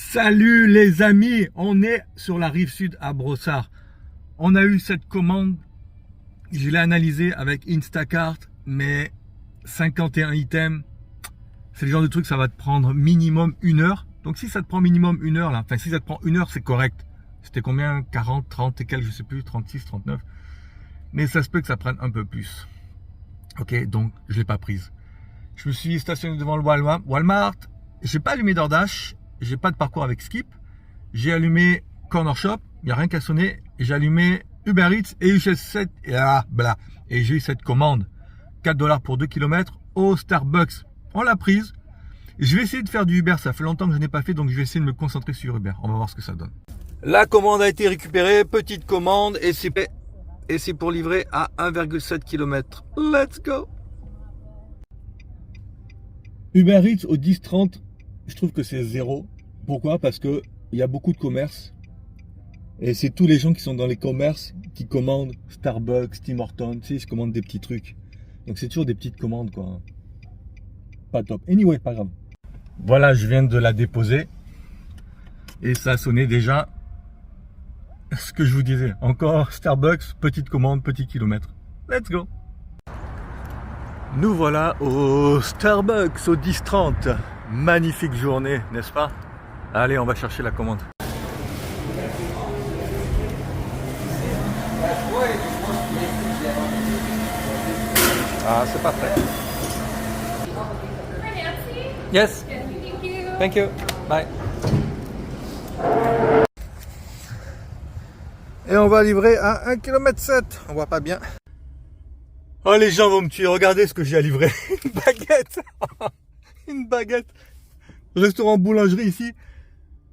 Salut les amis, on est sur la rive sud à Brossard. On a eu cette commande, je l'ai analysée avec Instacart, mais 51 items, c'est le genre de truc, ça va te prendre minimum 1 heure. Donc si ça te prend minimum 1 heure, là, enfin si ça te prend 1 heure, c'est correct. C'était combien? 40, 30 et quelques, je sais plus, 36, 39. Mais ça se peut que ça prenne un peu plus. Ok, donc je l'ai pas prise. Je me suis stationné devant le Walmart. J'ai pas allumé DoorDash. J'ai pas de parcours avec Skip. J'ai allumé Corner Shop. Il n'y a rien qu'à sonner. J'ai allumé Uber Eats et j'ai eu cette commande. 4 $ pour 2 km au Starbucks. On l'a prise. Je vais essayer de faire du Uber. Ça fait longtemps que je n'ai pas fait, donc je vais essayer de me concentrer sur Uber. On va voir ce que ça donne. La commande a été récupérée. Petite commande et c'est pour livrer à 1,7 km. Let's go! Uber Eats au 10-30, je trouve que c'est zéro. Pourquoi? Parce que il y a beaucoup de commerces. Et c'est tous les gens qui sont dans les commerces qui commandent Starbucks, Tim Hortons, tu sais, ils commandent des petits trucs. Donc c'est toujours des petites commandes, quoi. Pas top. Anyway, pas grave. Voilà, je viens de la déposer. Et ça a sonné déjà. Ce que je vous disais. Encore Starbucks, petite commande, petit kilomètre. Let's go! Nous voilà au Starbucks au 10-30. Magnifique journée, n'est-ce pas? Allez, on va chercher la commande. Ah, c'est pas prêt. Yes. Thank you. Bye. Et on va livrer à 1,7 km. On voit pas bien. Oh, les gens vont me tuer. Regardez ce que j'ai à livrer. Une baguette. Une baguette. Restaurant boulangerie ici.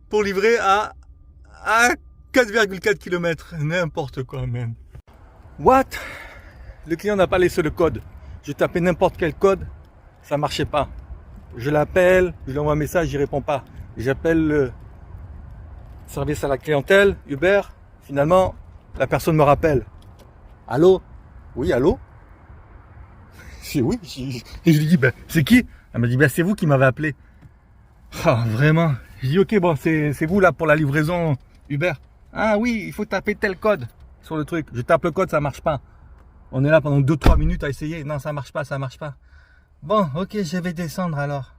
Pour livrer à 4,4 km. N'importe quoi, même. What? Le client n'a pas laissé le code. J'ai tapé n'importe quel code. Ça marchait pas. Je l'appelle. Je lui envoie un message. Il répond pas. J'appelle le service à la clientèle. Uber. Finalement, la personne me rappelle. Allô? Oui, allô? Oui, et je lui dis, ben, c'est qui? Elle m'a dit, ben, c'est vous qui m'avez appelé. Ah, vraiment. Je dis, ok, bon, c'est vous là pour la livraison Uber. Ah oui, il faut taper tel code sur le truc. Je tape le code, ça marche pas. On est là pendant 2-3 minutes à essayer. Non, ça marche pas, ça marche pas. Bon, ok, je vais descendre alors.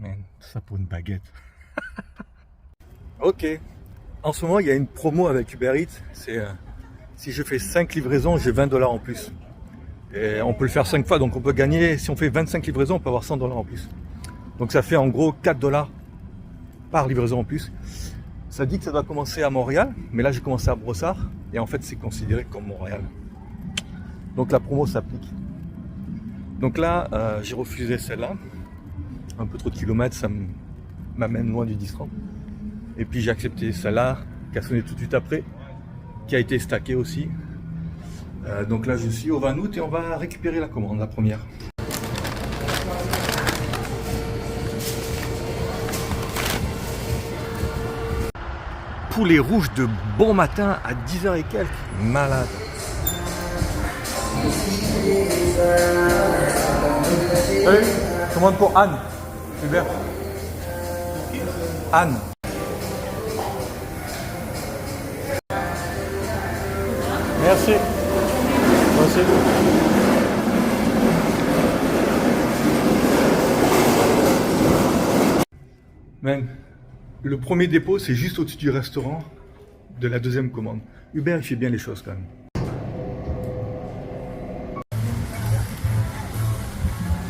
Mais ça pour une baguette. Ok. En ce moment, il y a une promo avec Uber Eats. C'est si je fais 5 livraisons, j'ai 20 $ en plus. Et on peut le faire 5 fois, donc on peut gagner, si on fait 25 livraisons, on peut avoir 100 $ en plus. Donc ça fait en gros 4 $ par livraison en plus. Ça dit que ça doit commencer à Montréal, mais là j'ai commencé à Brossard, et en fait c'est considéré comme Montréal. Donc la promo s'applique. Donc là, j'ai refusé celle-là. Un peu trop de kilomètres, ça m'amène loin du 10-30. Et puis j'ai accepté celle-là, qui a sonné tout de suite après, qui a été stackée aussi. Donc là je suis au 20 août et on va récupérer la commande, la première. Poulet rouge de bon matin à 10h et quelques. Malade. Allez, commande pour Anne. Super. Anne. Merci. Merci. Man, le premier dépôt, c'est juste au-dessus du restaurant de la deuxième commande. Uber, il fait bien les choses quand même.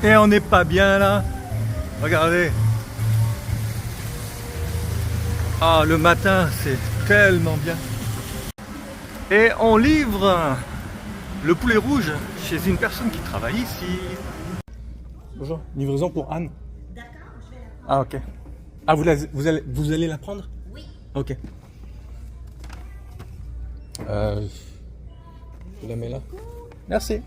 Et on n'est pas bien là. Regardez. Ah, le matin, c'est tellement bien. Et on livre le poulet rouge chez une personne qui travaille ici. Bonjour, livraison pour Anne. D'accord, je vais la prendre. Ah, ok. Ah, vous allez la prendre? Oui. Ok. Je la mets là. Merci.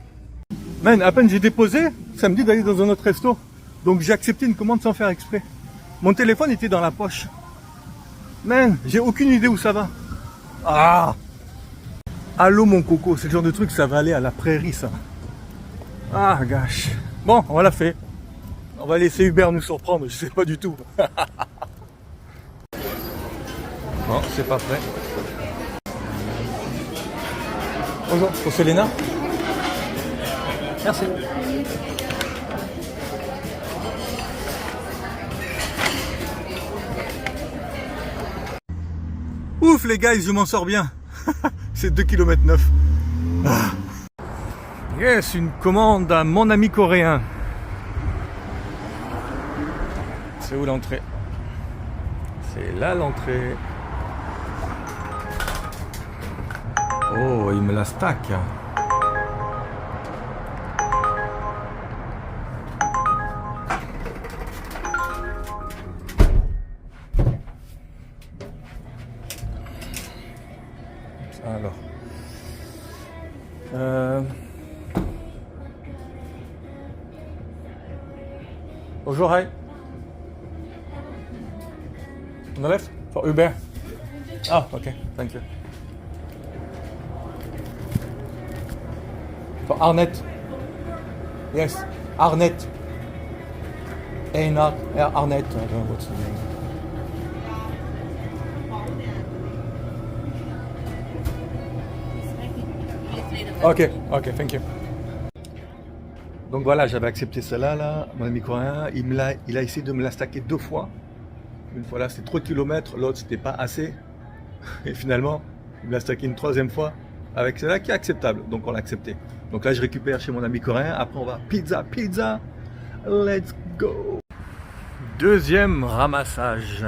Man, à peine j'ai déposé, ça me dit d'aller dans un autre resto. Donc j'ai accepté une commande sans faire exprès. Mon téléphone était dans la poche. Man, j'ai aucune idée où ça va. Ah! Allô mon coco, c'est le genre de truc, ça va aller à la prairie ça. Ah gosh. Bon, on l'a fait. On va laisser Uber nous surprendre, je sais pas du tout. Non, c'est pas prêt. Bonjour, pour Selena. Merci. Ouf les gars, je m'en sors bien. C'est 2,9 km. Ah. Yes, une commande à mon ami coréen. C'est où l'entrée? C'est là l'entrée. Oh, il me la stack. Alors. Bonjour, hi. On the left for Uber. Ah, okay, thank you. For Arnett. Yes, Arnett. Arnett. I don't know what's the name. Ok, thank you. Donc voilà, j'avais accepté cela là, mon ami coréen, il a essayé de me la stacker 2 fois. Une fois là c'était 3 km, l'autre c'était pas assez. Et finalement, il me l'a stacké une 3e fois avec celle-là qui est acceptable. Donc on l'a accepté. Donc là je récupère chez mon ami coréen, après on va pizza, let's go. 2e ramassage.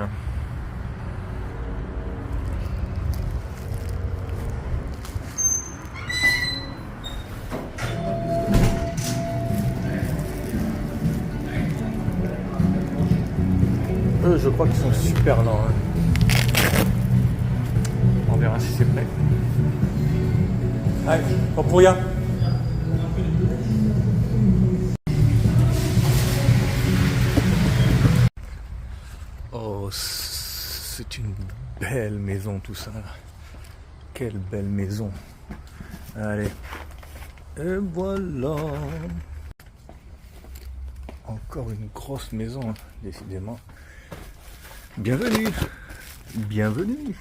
Eux, je crois qu'ils sont super lents. Hein. On verra si c'est prêt. Allez, pour rien. Oh, c'est une belle maison tout ça. Quelle belle maison. Allez. Et voilà. Encore une grosse maison, hein, décidément. Bienvenue, bienvenue.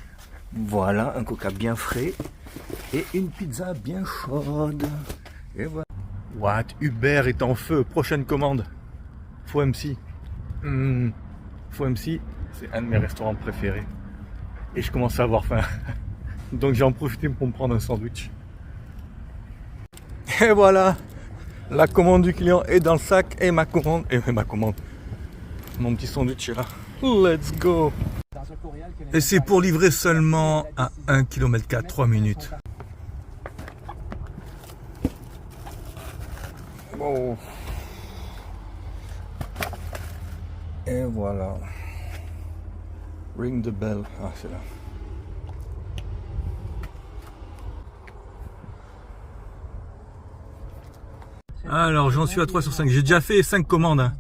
Voilà un coca bien frais et une pizza bien chaude. Et voilà. What? Uber est en feu. Prochaine commande. Faux MC. Faux MC, c'est un de mes restaurants préférés. Et je commence à avoir faim. Donc j'ai en profité pour me prendre un sandwich. Et voilà. La commande du client est dans le sac et ma commande. Mon petit sandwich est là. Let's go. Et c'est pour livrer seulement à 1,4 km, 3 minutes. Bon. Et voilà. Ring the bell. Ah, c'est là. Alors j'en suis à 3 sur 5. J'ai déjà fait 5 commandes. Hein.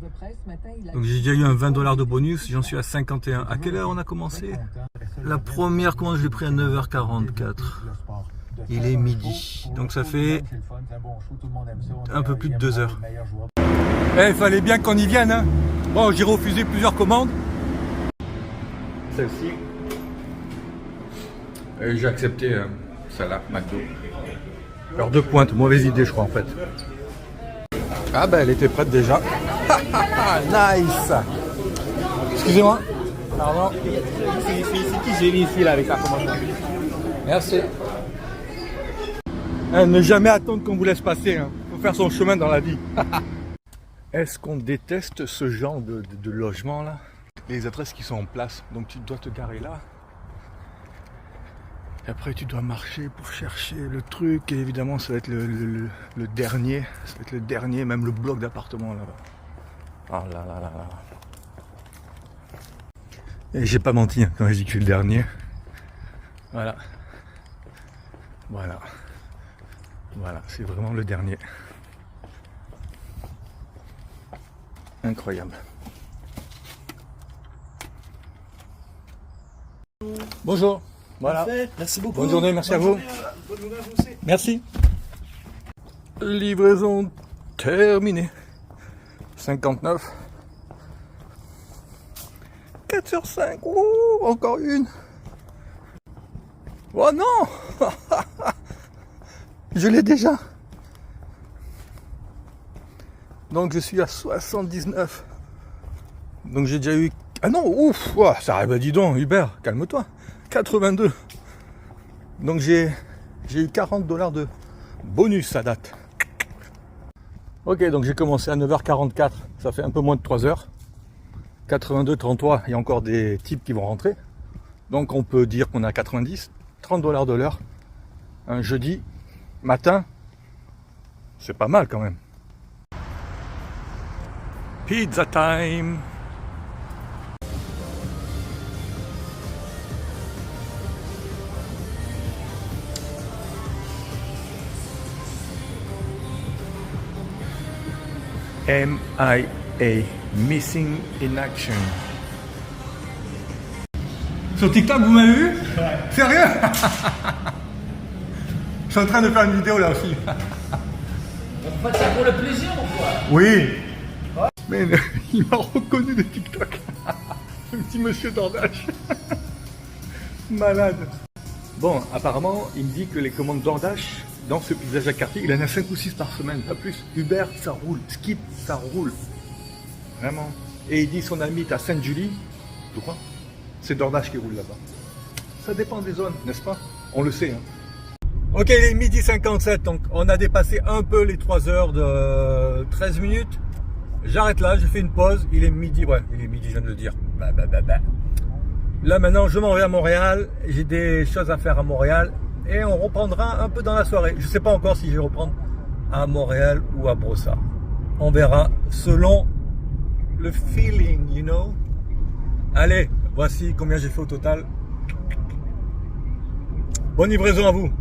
Donc j'ai déjà eu un 20 $ de bonus. J'en suis à 51. À quelle heure on a commencé? La première commande je l'ai pris à 9h44. Il est midi. Donc ça fait un peu plus de 2 heures. Il fallait bien qu'on y vienne. Hein. Bon, j'ai refusé plusieurs commandes. Celle-ci. Et j'ai accepté celle-là, McDo. Heure de pointe, mauvaise idée je crois en fait. Ah ben elle était prête déjà. Nice. Excusez-moi. Pardon. C'est qui j'ai mis ici là avec la commande? Merci. Ne jamais attendre qu'on vous laisse passer. Hein. Faut faire son chemin dans la vie. Est-ce qu'on déteste ce genre de logement là? Les adresses qui sont en place. Donc tu dois te garer là. Et après tu dois marcher pour chercher le truc et évidemment ça va être le dernier, ça va être le dernier, même le bloc d'appartement là-bas. Ah là là là là. Et j'ai pas menti hein, quand j'ai dit que je suis le dernier. Voilà. Voilà. Voilà, c'est vraiment le dernier. Incroyable. Bonjour. Voilà. Parfait. Merci beaucoup. Bonne journée, merci à vous. Bonne journée à vous aussi. Merci. Livraison terminée. 59. 4 sur 5. Ouh, encore une. Oh non. Je l'ai déjà. Donc je suis à 79. Donc j'ai déjà eu... Ah non, ouf, ouah, ça arrive, dis donc, Hubert, calme-toi. 82. Donc j'ai eu 40 $ de bonus à date. Ok, donc j'ai commencé à 9h44, ça fait un peu moins de 3 heures. 82, 33, il y a encore des types qui vont rentrer. Donc on peut dire qu'on a 90, 30 $ de l'heure. Un jeudi matin, c'est pas mal quand même. Pizza time! MIA, Missing in Action. Sur TikTok, vous m'avez vu? Ouais. Sérieux? Je suis en train de faire une vidéo là aussi. On fait ça pour le plaisir ou quoi? Oui. Ouais. Mais il m'a reconnu de TikTok. Un petit monsieur d'Ordache. Malade. Bon, apparemment, il me dit que les commandes d'Ordache, dans ce Pizza Jacques Cartier, il en a 5 ou 6 par semaine, pas plus. Uber, ça roule. Skip, ça roule. Vraiment. Et il dit son ami est à Sainte-Julie. Tu crois? C'est d'Ordache qui roule là-bas. Ça dépend des zones, n'est-ce pas? On le sait. Hein. Ok, il est midi 57, donc on a dépassé un peu les 3 heures de 13 minutes. J'arrête là, je fais une pause. Il est midi, ouais, il est midi, je viens de le dire. Là maintenant, je m'en vais à Montréal. J'ai des choses à faire à Montréal. Et on reprendra un peu dans la soirée. Je ne sais pas encore si je vais reprendre à Montréal ou à Brossard. On verra selon le feeling, you know. Allez, voici combien j'ai fait au total. Bonne livraison à vous.